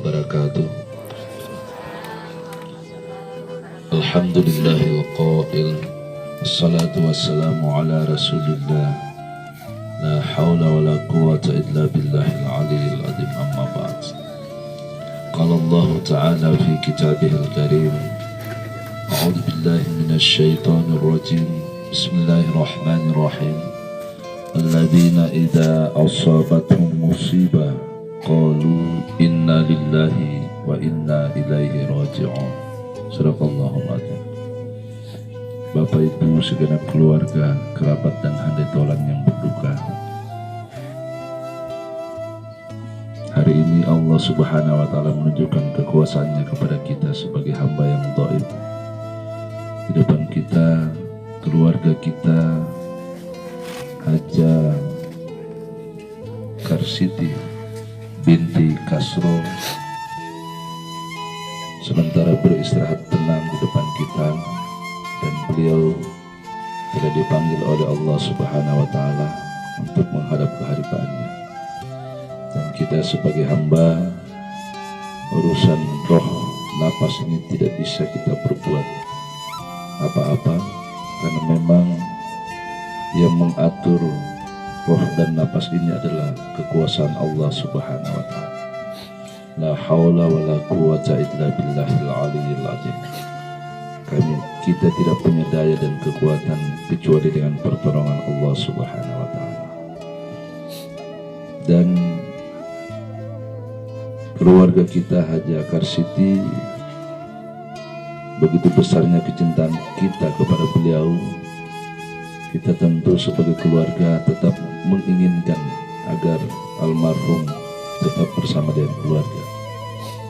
wabarakatuh. Alhamdulillahil qail, assalatu wassalamu ala rasulillah, la hawla wa la quwata illa billahil aliyyil azim, amma ba'd. Qala Allah ta'ala fi kitabihil karim, a'udzu billahi minasy syaithanir rajim, bismillahirrahmanirrahim. Alladzina idza asabatuhum musibah qalu inna lillahi wa inna ilaihi raji'un. Sadaqallahul adzim. Bapak Ibu segenap keluarga, kerabat dan handai tolan yang berduka, hari ini Allah Subhanahu wa Ta'ala menunjukkan kekuasaannya kepada kita sebagai hamba yang dhaif. Di depan kita, keluarga kita, Haja Karsiti binti Kasro sementara beristirahat tenang di depan kita, dan beliau telah dipanggil oleh Allah Subhanahu wa Ta'ala untuk menghadap kehadirannya. Dan kita sebagai hamba, urusan roh napas ini tidak bisa kita berbuat apa-apa, karena memang yang mengatur roh dan napas ini adalah kekuasaan Allah Subhanahu wa Ta'ala. La haula wa la quwata illa billahil aliyyil azim. Kita tidak punya daya dan kekuatan kecuali dengan pertolongan Allah Subhanahu wa Ta'ala. Dan keluarga kita Haja Karsiti, begitu besarnya kecintaan kita kepada beliau, kita tentu sebagai keluarga tetap menginginkan agar almarhum tetap bersama dengan keluarga.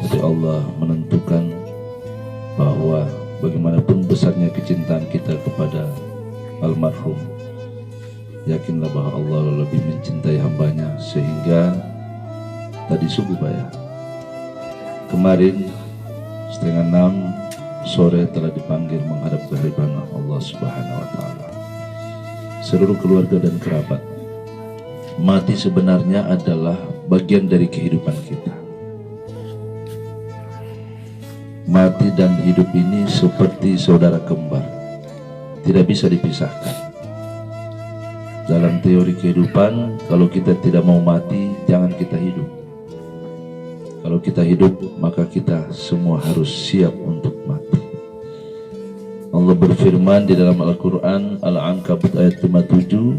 Tapi Allah menentukan bahwa bagaimanapun besarnya kecintaan kita kepada almarhum, yakinlah bahwa Allah lebih mencintai hambanya, sehingga tadi subuh Pak ya, kemarin 5:30 sore telah dipanggil menghadap kehadiran Allah Subhanahu wa Ta'ala. Seluruh keluarga dan kerabat, mati sebenarnya adalah bagian dari kehidupan kita. Mati dan hidup ini seperti saudara kembar, tidak bisa dipisahkan. Dalam teori kehidupan, kalau kita tidak mau mati, jangan kita hidup. Kalau kita hidup, maka kita semua harus siap untuk mati. Allah berfirman di dalam Al-Quran, Al-Ankabut ayat 57,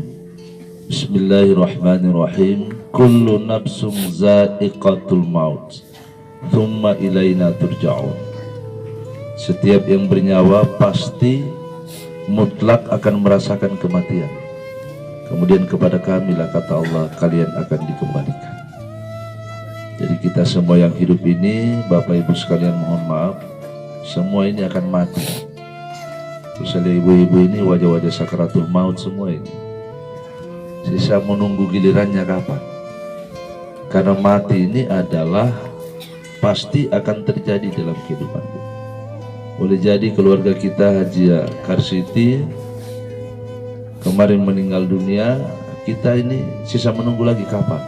Bismillahirrahmanirrahim, Kullu nafsum za'iqatul maut, thumma ilayna turja'un. Setiap yang bernyawa pasti mutlak akan merasakan kematian. Kemudian kepada kamilah, kata Allah, kalian akan dikembalikan. Jadi kita semua yang hidup ini, Bapak Ibu sekalian, mohon maaf, semua ini akan mati. Terus ada ibu-ibu ini wajah-wajah sakaratul maut semua ini. Sisa menunggu gilirannya kapan. Karena mati ini adalah pasti akan terjadi dalam kehidupan kita. Boleh jadi keluarga kita Haja Karsiti kemarin meninggal dunia, kita ini sisa menunggu lagi kapan.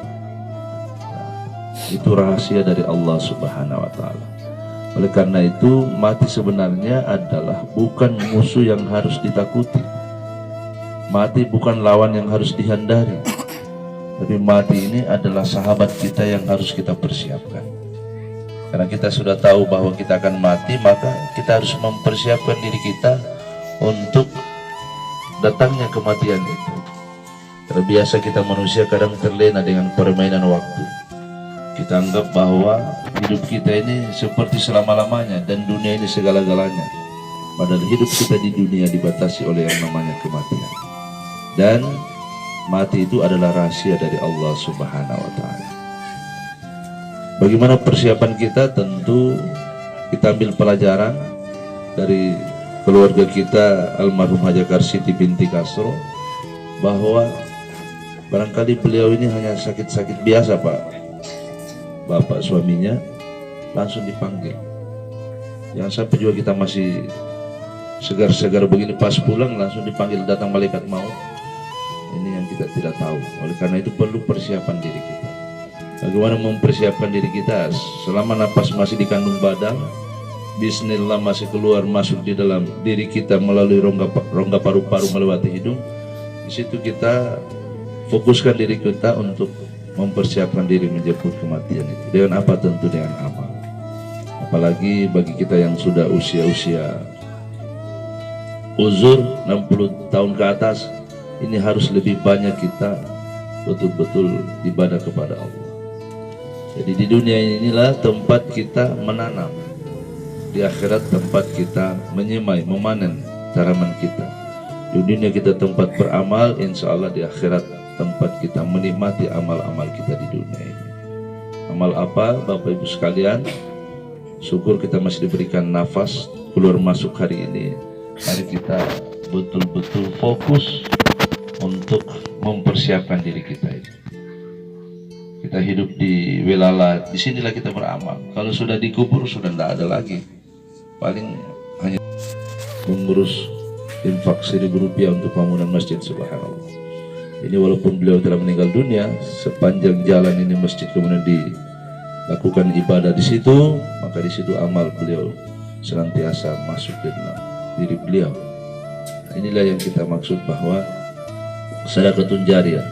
Itu rahasia dari Allah Subhanahu wa Ta'ala. Oleh karena itu, mati sebenarnya adalah bukan musuh yang harus ditakuti. Mati bukan lawan yang harus dihindari. Tapi mati ini adalah sahabat kita yang harus kita persiapkan. Karena kita sudah tahu bahwa kita akan mati, maka kita harus mempersiapkan diri kita untuk datangnya kematian itu. Karena biasa kita manusia kadang terlena dengan permainan waktu. Kita anggap bahwa hidup kita ini seperti selama-lamanya dan dunia ini segala-galanya. Padahal hidup kita di dunia dibatasi oleh yang namanya kematian. Dan mati itu adalah rahasia dari Allah Subhanahu wa Ta'ala. Bagaimana persiapan kita? Tentu kita ambil pelajaran dari keluarga kita almarhum Haja Karsiti binti Kasro, bahwa barangkali beliau ini hanya sakit-sakit biasa Pak. Bapak suaminya langsung dipanggil. Jangan sampai juga kita masih segar-segar begini, pas pulang langsung dipanggil datang malaikat maut. Ini yang kita tidak tahu. Oleh karena itu perlu persiapan diri kita. Bagaimana mempersiapkan diri kita selama napas masih di kandung badan, bismillah masih keluar masuk di dalam diri kita melalui rongga paru-paru melewati hidung. Di situ kita fokuskan diri kita untuk mempersiapkan diri menjemput kematian itu. Dengan apa? Tentu dengan amal. Apalagi bagi kita yang sudah usia-usia uzur 60 tahun ke atas, ini harus lebih banyak kita betul-betul ibadah kepada Allah. Jadi di dunia inilah tempat kita menanam, di akhirat tempat kita menyemai, memanen tanaman kita. Di dunia kita tempat beramal, insya Allah di akhirat tempat kita menikmati amal-amal kita di dunia ini. Amal apa Bapak Ibu sekalian? Syukur kita masih diberikan nafas keluar masuk hari ini. Mari kita betul-betul fokus untuk mempersiapkan diri kita ini. Kita hidup di Welala, disinilah kita beramal. Kalau sudah dikubur sudah tidak ada lagi. Paling hanya mengurus infak Rp1.000 untuk bangunan masjid. Subhanallah. Ini walaupun beliau telah meninggal dunia, sepanjang jalan ini masjid kemudian dilakukan ibadah di situ, maka di situ amal beliau senantiasa masuk ke dalam diri beliau. Inilah yang kita maksud bahwa sedekahun jariyah,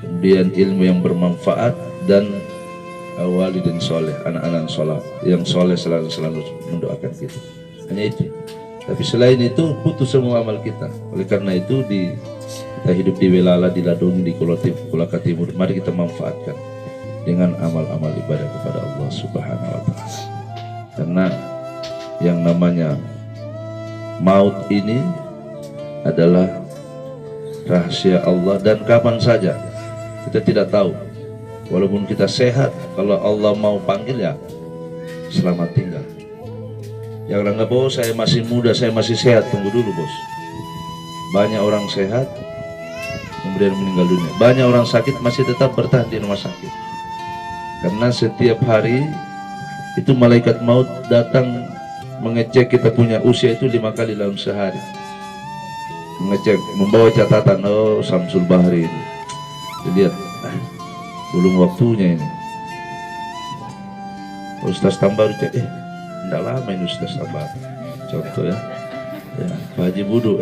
kemudian ilmu yang bermanfaat, dan walidin soleh, anak-anak yang soleh selalu mendoakan kita. Hanya itu. Tapi selain itu putus semua amal kita. Oleh karena itu kita hidup di Welala, di Ladung, di Kolaka Timur. Mari kita manfaatkan dengan amal-amal ibadah kepada Allah Subhanahu wa Ta'ala. Karena yang namanya maut ini adalah rahasia Allah, dan kapan saja kita tidak tahu. Walaupun kita sehat, kalau Allah mau panggil ya selamat tinggal. Jangan anggap bahwa saya masih muda, saya masih sehat. Tunggu dulu bos. Banyak orang sehat kemudian meninggal dunia. Banyak orang sakit masih tetap bertahan di rumah sakit. Karena setiap hari itu malaikat maut datang mengecek kita punya usia itu 5 kali dalam sehari. Mengecek, membawa catatan, oh Samsul Bahri ini. Lihat, belum waktunya ini. Ustaz Tambar cek, tidak lama ini Ustaz Tambar. Contoh ya, Pak Haji Budu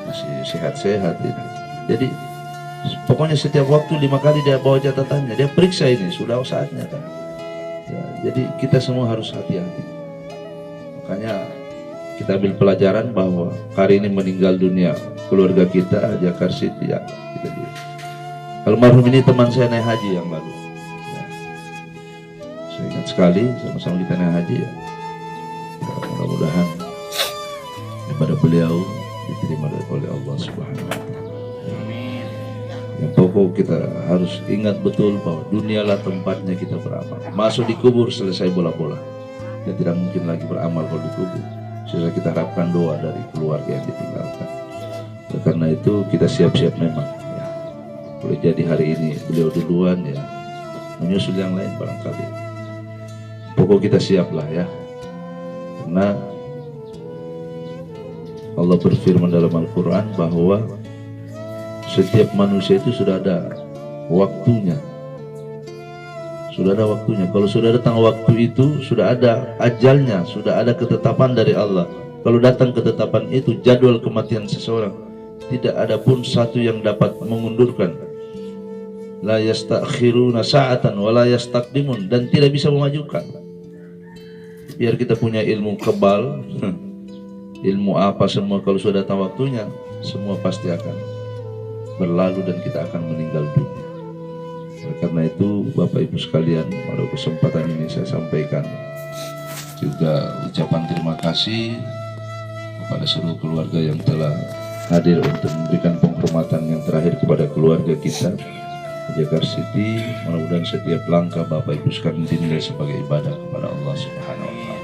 masih sehat-sehat ini. Jadi pokoknya setiap waktu 5 kali dia bawa catatannya, dia periksa ini sudah saatnya kan. Ya, jadi kita semua harus hati-hati. Makanya kita ambil pelajaran bahwa hari ini meninggal dunia keluarga kita Jakar City ya, kita juga. Almarhum ini teman saya naik haji yang lalu. Ya. Saya ingat sekali sama-sama kita naik haji ya. Mudah-mudahan kepada beliau diterima oleh Allah Subhanahu wa Ta'ala. Yang pokok kita harus ingat betul bahwa dunialah tempatnya kita beramal. Masuk di kubur selesai bola-bola. Dan tidak mungkin lagi beramal kalau di kubur. Sehingga kita harapkan doa dari keluarga yang ditinggalkan. Karena itu kita siap-siap memang. Ya. Boleh jadi hari ini beliau duluan ya, menyusul yang lain barangkali. Pokok kita siaplah ya. Karena Allah berfirman dalam Al-Quran bahwa setiap manusia itu sudah ada waktunya. Sudah ada waktunya. Kalau sudah datang waktu itu, sudah ada ajalnya, sudah ada ketetapan dari Allah. Kalau datang ketetapan itu, jadwal kematian seseorang, tidak ada pun satu yang dapat mengundurkan. La yastakhiruna sa'atan wa la yastaqdimun, dan tidak bisa memajukan. Biar kita punya ilmu kebal, ilmu apa semua, kalau sudah datang waktunya, semua pasti akan berlalu dan kita akan meninggal dunia. Karena itu Bapak Ibu sekalian, pada kesempatan ini saya sampaikan juga ucapan terima kasih kepada seluruh keluarga yang telah hadir untuk memberikan penghormatan yang terakhir kepada keluarga kita Jakar City. Mudah-mudahan setiap langkah Bapak Ibu sekalian dinilai sebagai ibadah kepada Allah Subhanahu wa Ta'ala.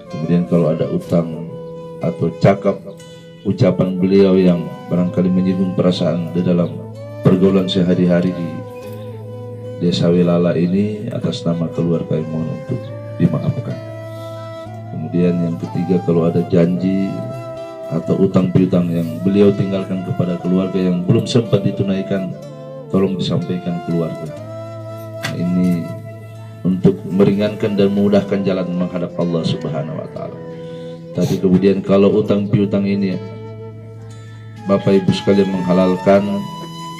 Kemudian kalau ada utang atau cakap ucapan beliau yang barangkali menyinggung perasaan di dalam pergaulan sehari-hari di Desa Welala ini, atas nama keluarga mohon untuk dimaafkan. Kemudian yang ketiga, kalau ada janji atau utang piutang yang beliau tinggalkan kepada keluarga yang belum sempat ditunaikan, tolong disampaikan keluarga. Nah, ini untuk meringankan dan memudahkan jalan menghadap Allah Subhanahu wa taala. Tapi kemudian kalau utang piutang ini Bapak Ibu sekalian menghalalkan,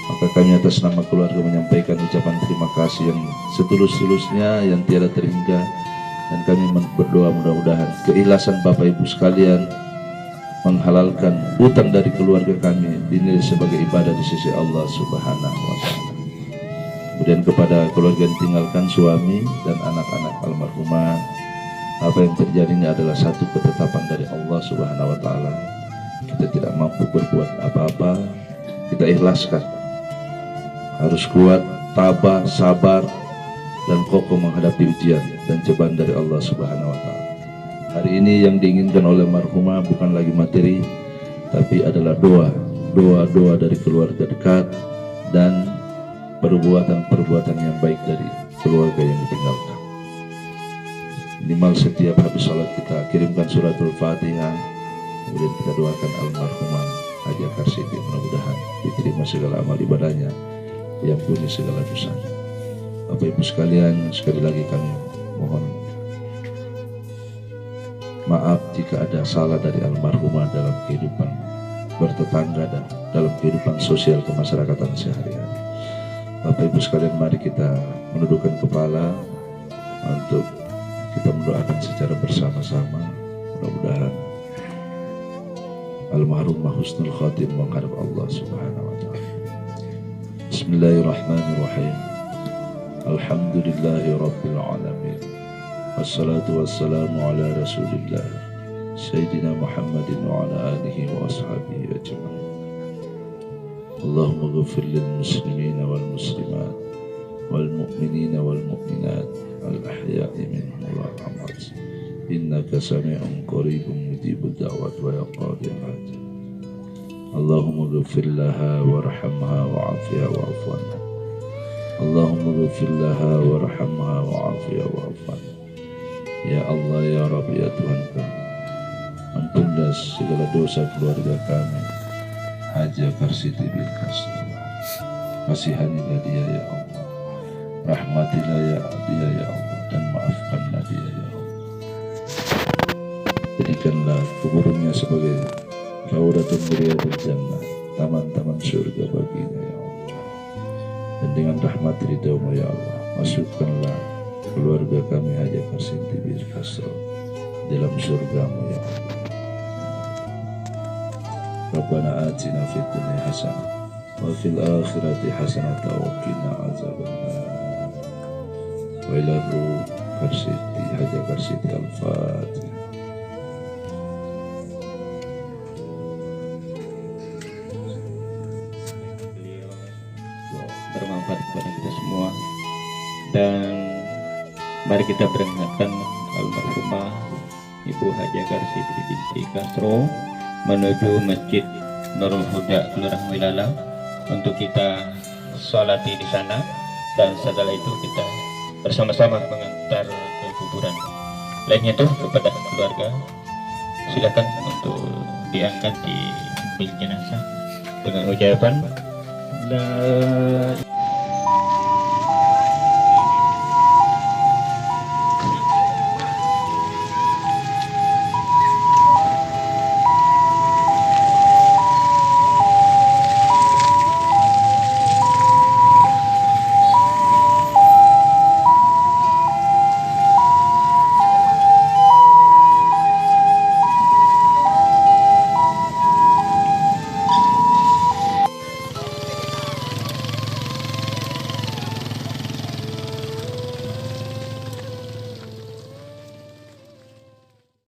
maka kami atas nama keluarga menyampaikan ucapan terima kasih yang setulus-tulusnya, yang tiada terhingga, dan kami berdoa mudah-mudahan keikhlasan Bapak Ibu sekalian menghalalkan utang dari keluarga kami dinilai sebagai ibadah di sisi Allah Subhanahu wa taala. Kemudian kepada keluarga yang tinggalkan suami dan anak-anak almarhumah, apa yang terjadi ini adalah satu ketetapan dari Allah Subhanahu wa taala. Kita tidak mampu berbuat apa-apa, kita ikhlaskan. Harus kuat, tabah, sabar, dan kokoh menghadapi ujian dan cobaan dari Allah Subhanahu wa taala. Hari ini yang diinginkan oleh marhumah bukan lagi materi, tapi adalah doa dari keluarga dekat dan perbuatan-perbuatan yang baik dari keluarga yang ditinggalkan. Minimal setiap habis sholat kita kirimkan suratul Fatihah, kemudian kita doakan almarhumah Haji Akar Siti, mudah-mudahan diterima segala amal ibadahnya, diampuni segala dosanya. Bapak Ibu sekalian, sekali lagi kami mohon maaf jika ada salah dari almarhumah dalam kehidupan bertetangga dan dalam kehidupan sosial kemasyarakatan sehari-hari. Bapak Ibu sekalian, mari kita menundukkan kepala untuk kita mendoakan secara bersama-sama. Mudah-mudahan almarhumah husnul khatim menghadap Allah Subhanahu wa taala. Bismillahirrahmanirrahim. Alhamdulillahi rabbil alamin. Wassalatu wassalamu ala Rasulillah Sayyidina Muhammadin wa ala alihi wa ashabihi ajma'in. Allahumma ghfir lil muslimina wal muslimat wal mu'minina wal mu'minat al ahya'i minhum wal amwat innaka sami'un qaribun mujibud da'wat wa ya qadiyal hajat. Allahumma ghfir laha warhamha wa'afiha wa'fu anha. Allahumma ghfir laha warhamha wa'afiha wa'fu anha. Ya Allah, ya Rabbi, ya Tuhan kami, ampunlah segala dosa keluarga kami Haji Akar Siti bin Kasro. Kasihanilah dia ya Allah, rahmatilah ya dia ya Allah, dan maafkanlah dia ya Allah. Jadikanlah kuburnya sebagai Raudatun min Riyadil Jannah, taman-taman surga baginya ya Allah. Dan dengan rahmat ridhamu ya Allah, masukkanlah keluarga kami Haji Akar Siti bin Kasro dalam surgamu ya Allah. Rabbana atina fid dunya hasanah wa fil akhirati hasanah wa qina azabannar. Wa ila ruh Akar Siti Haji Akar Siti al-Fatihah. Bermanfaat kepada kita semua, dan mari kita peringatkan almarhumah Ibu Haji Akar Siti binti Kasro menuju Masjid Nurul Huda Kelurahan Wilalah untuk kita sholati di sana, dan setelah itu kita bersama-sama mengantar ke kuburan. Lainnya itu kepada keluarga, silakan untuk diangkat di bil jenazah dengan ucapan la